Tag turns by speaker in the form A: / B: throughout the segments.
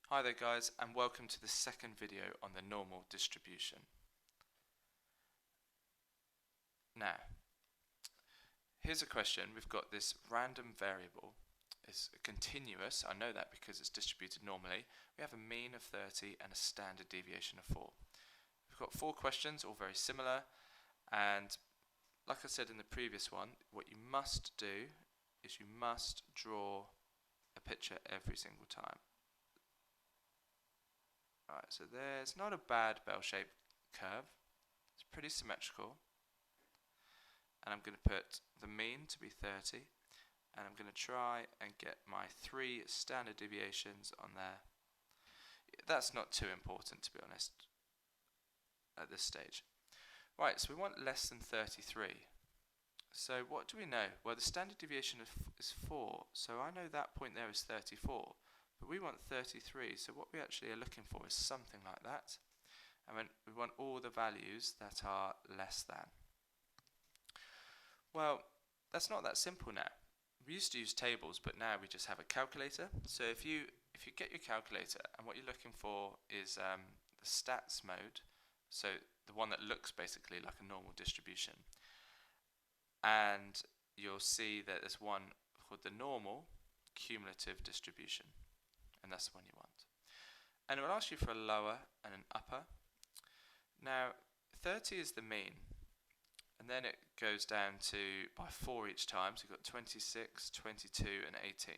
A: Hi there guys, and welcome to the second video on the normal distribution. Now, here's a question. We've got this random variable. It's continuous, I know that because it's distributed normally. We have a mean of 30 and a standard deviation of 4. We've got 4 questions, all very similar, and like I said in the previous one, what you must do is you must draw a picture every single time. Alright, so there's not a bad bell-shaped curve. It's pretty symmetrical. And I'm going to put the mean to be 30. And I'm going to try and get my 3 standard deviations on there. That's not too important, to be honest, at this stage. Right, so we want less than 33. So what do we know? Well, the standard deviation is 4, so I know that point there is 34. But we want 33, so what we actually are looking for is something like that. And we want all the values that are less than. Well, that's not that simple now. We used to use tables, but now we just have a calculator. So if you get your calculator, and what you're looking for is the stats mode, so the one that looks basically like a normal distribution, and you'll see that there's one called the normal cumulative distribution, and that's the one you want. And it will ask you for a lower and an upper. Now 30 is the mean, and then it goes down to by 4 each time, so you've got 26, 22 and 18.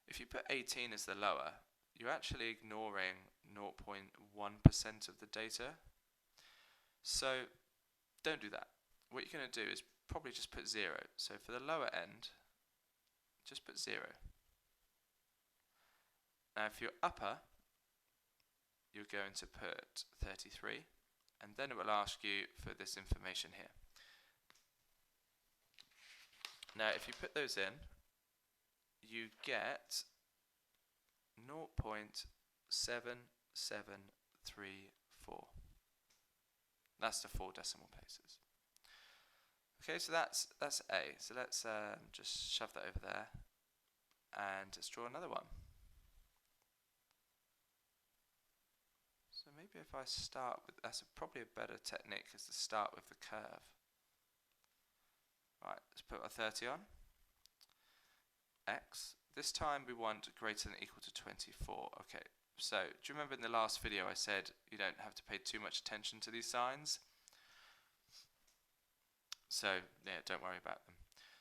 A: If you put 18 as the lower, you're actually ignoring 0.1% of the data, so don't do that. What you're going to do is probably just put 0. So for the lower end, just put 0. Now for your upper, you're going to put 33, and then it will ask you for this information here. Now if you put those in, you get 0.7734. That's the 4 decimal places. Okay, so that's A. So let's just shove that over there, and let's draw another one. So maybe if I start with, that's probably a better technique, is to start with the curve. Right, let's put our 30 on. X. This time we want greater than or equal to 24. Okay, so do you remember in the last video I said you don't have to pay too much attention to these signs? So yeah, don't worry about them.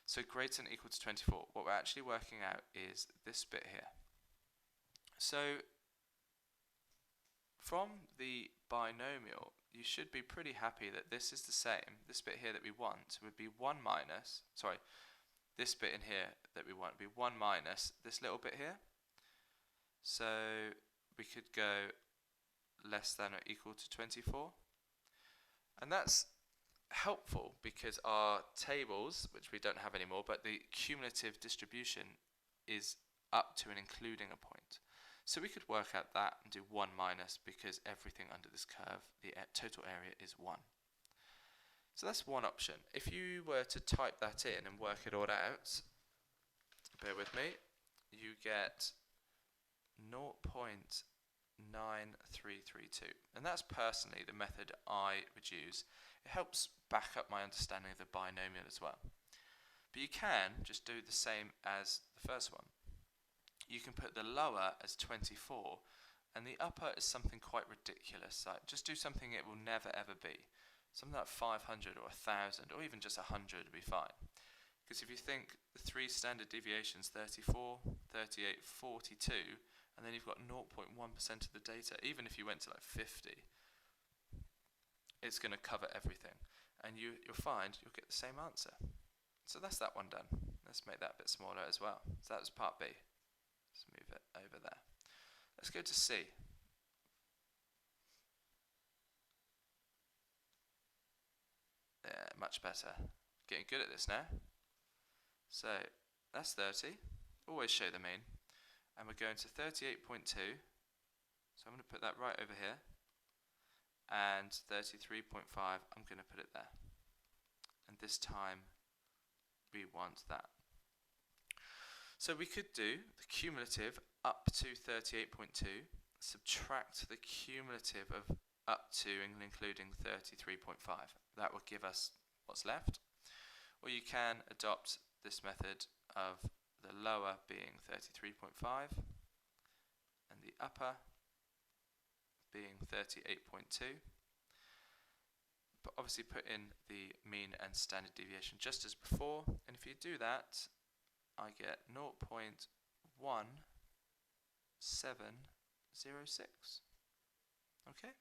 A: So greater than or equal to 24. What we're actually working out is this bit here. So from the binomial, you should be pretty happy that this is the same. This bit here that we want would be 1 minus, sorry, this bit in here that we want would be 1 minus this little bit here. So we could go less than or equal to 24. And that's helpful because our tables, which we don't have anymore, but the cumulative distribution is up to and including a point. So we could work out that and do 1 minus, because everything under this curve, the total area is 1. So that's one option. If you were to type that in and work it all out, bear with me, you get 0.9332. And that's personally the method I would use. It helps back up my understanding of the binomial as well. But you can just do the same as the first one. You can put the lower as 24 and the upper is something quite ridiculous. Like just do something it will never ever be. Something like 500 or 1,000 or even just 100 would be fine. Because if you think the 3 standard deviations, 34, 38, 42, and then you've got 0.1% of the data, even if you went to like 50, it's going to cover everything. And you'll find you'll get the same answer. So that's that one done. Let's make that a bit smaller as well. So that was part B. Let's move it over there. Let's go to C. Yeah, much better. Getting good at this now. So that's 30. Always show the mean. And we're going to 38.2. So I'm going to put that right over here. And 33.5, I'm going to put it there. And this time we want that. So we could do the cumulative up to 38.2, subtract the cumulative of up to and including 33.5. That will give us what's left. Or you can adopt this method of the lower being 33.5 and the upper being 38.2. But obviously put in the mean and standard deviation just as before, and if you do that, I get 0.1706. Okay?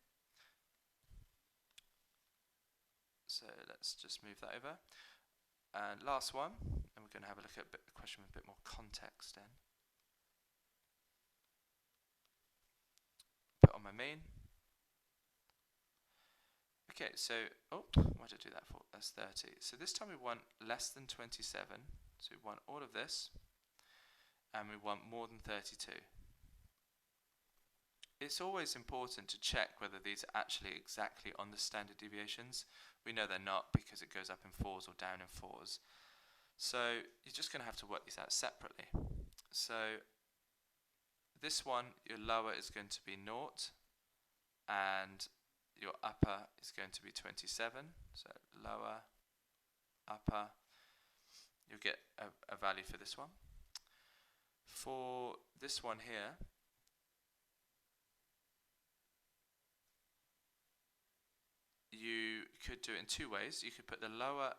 A: So let's just move that over. And last one, and we're going to have a look at a question with a bit more context then. Put on my mean. Okay, so, why did I do that for? That's 30. So this time we want less than 27. So we want all of this, and we want more than 32. It's always important to check whether these are actually exactly on the standard deviations. We know they're not because it goes up in 4s or down in 4s. So you're just going to have to work these out separately. So this one, your lower is going to be 0, and your upper is going to be 27. So lower, upper, you'll get a value for this one. For this one here, you could do it in two ways. You could put the lower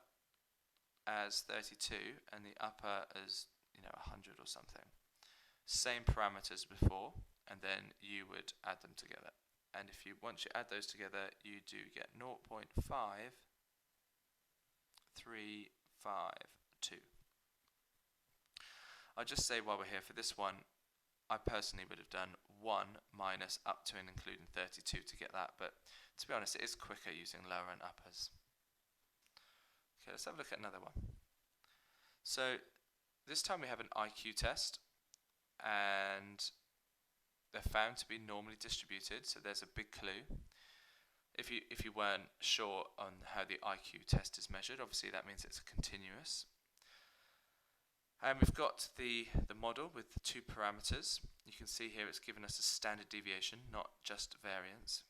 A: as 32 and the upper as 100 or something. Same parameters before, and then you would add them together. And if you once you add those together, you do get 0.5352. I'll just say while we're here, for this one, I personally would have done 1 minus up to and including 32 to get that, but to be honest, it is quicker using lower and uppers. Okay, let's have a look at another one. So this time we have an IQ test, and they're found to be normally distributed, so there's a big clue. If you weren't sure on how the IQ test is measured, obviously that means it's continuous. And we've got the model with the two parameters. You can see here it's given us a standard deviation, not just variance.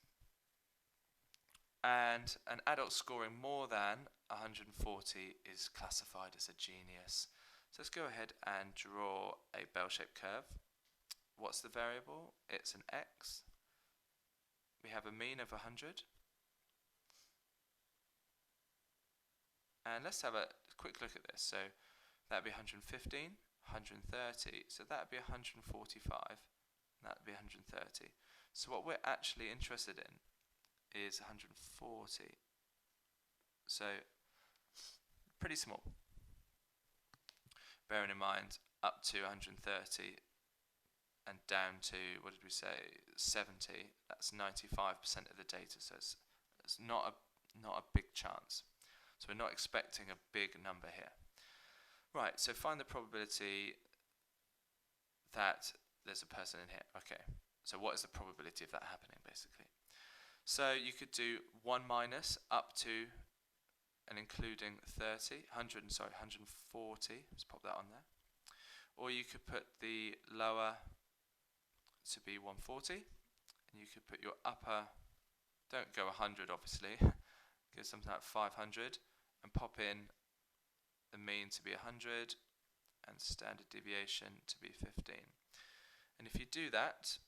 A: And an adult scoring more than 140 is classified as a genius. So let's go ahead and draw a bell-shaped curve. What's the variable? It's an x. We have a mean of 100. And let's have a quick look at this. So that'd be 115, 130. So that'd be 145. And that'd be 130. So what we're actually interested in is 140. So pretty small. Bearing in mind up to 130 and down to, what did we say, 70, that's 95% of the data, so it's not a big chance. So we're not expecting a big number here. Right, so find the probability that there's a person in here. Okay, so what is the probability of that happening, basically? So you could do 1 minus up to and including 140, let's pop that on there. Or you could put the lower to be 140, and you could put your upper, don't go 100 obviously, go something like 500, and pop in the mean to be 100 and standard deviation to be 15. And if you do that,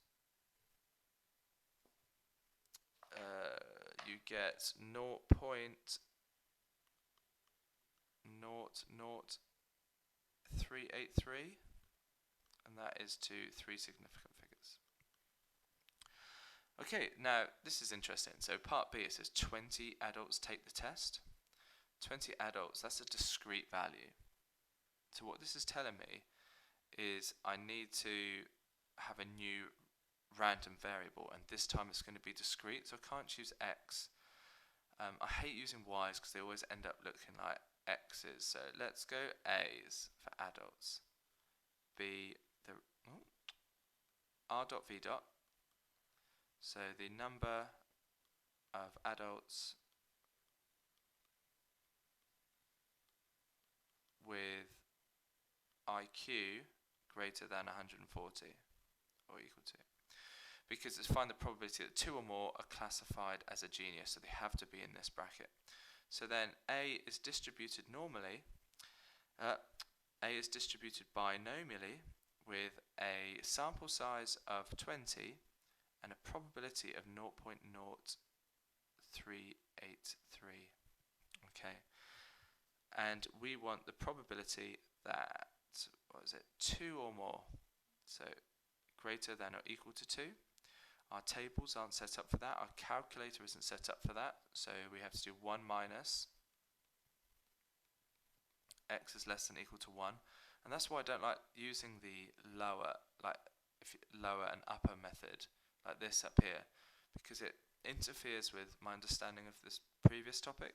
A: you get 0.00383, and that is to 3 significant figures. Okay, now this is interesting. So part B, it says 20 adults take the test. 20 adults, that's a discrete value. So what this is telling me is I need to have a new random variable, and this time it's going to be discrete, so I can't choose x. I hate using y's because they always end up looking like x's. So let's go a's for adults. B, the r dot v dot. So the number of adults with IQ greater than 140 or equal to. Because it's find the probability that 2 or more are classified as a genius, so they have to be in this bracket. So then A is distributed normally, A is distributed binomially with a sample size of 20 and a probability of 0.0383. Okay, and we want the probability that, what is it, 2 or more, so greater than or equal to 2. Our tables aren't set up for that, our calculator isn't set up for that, so we have to do 1 minus x is less than or equal to 1, and that's why I don't like using the lower, lower and upper method like this up here, because it interferes with my understanding of this previous topic.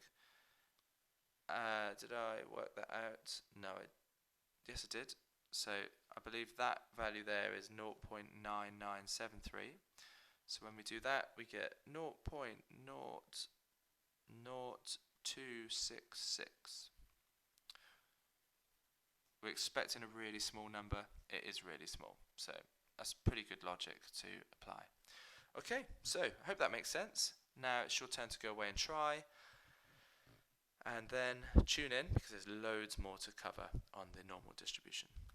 A: Did I work that out? No, yes I did. So I believe that value there is 0.9973. So when we do that, we get 0.00266. We're expecting a really small number. It is really small. So that's pretty good logic to apply. Okay, so I hope that makes sense. Now it's your turn to go away and try. And then tune in, because there's loads more to cover on the normal distribution.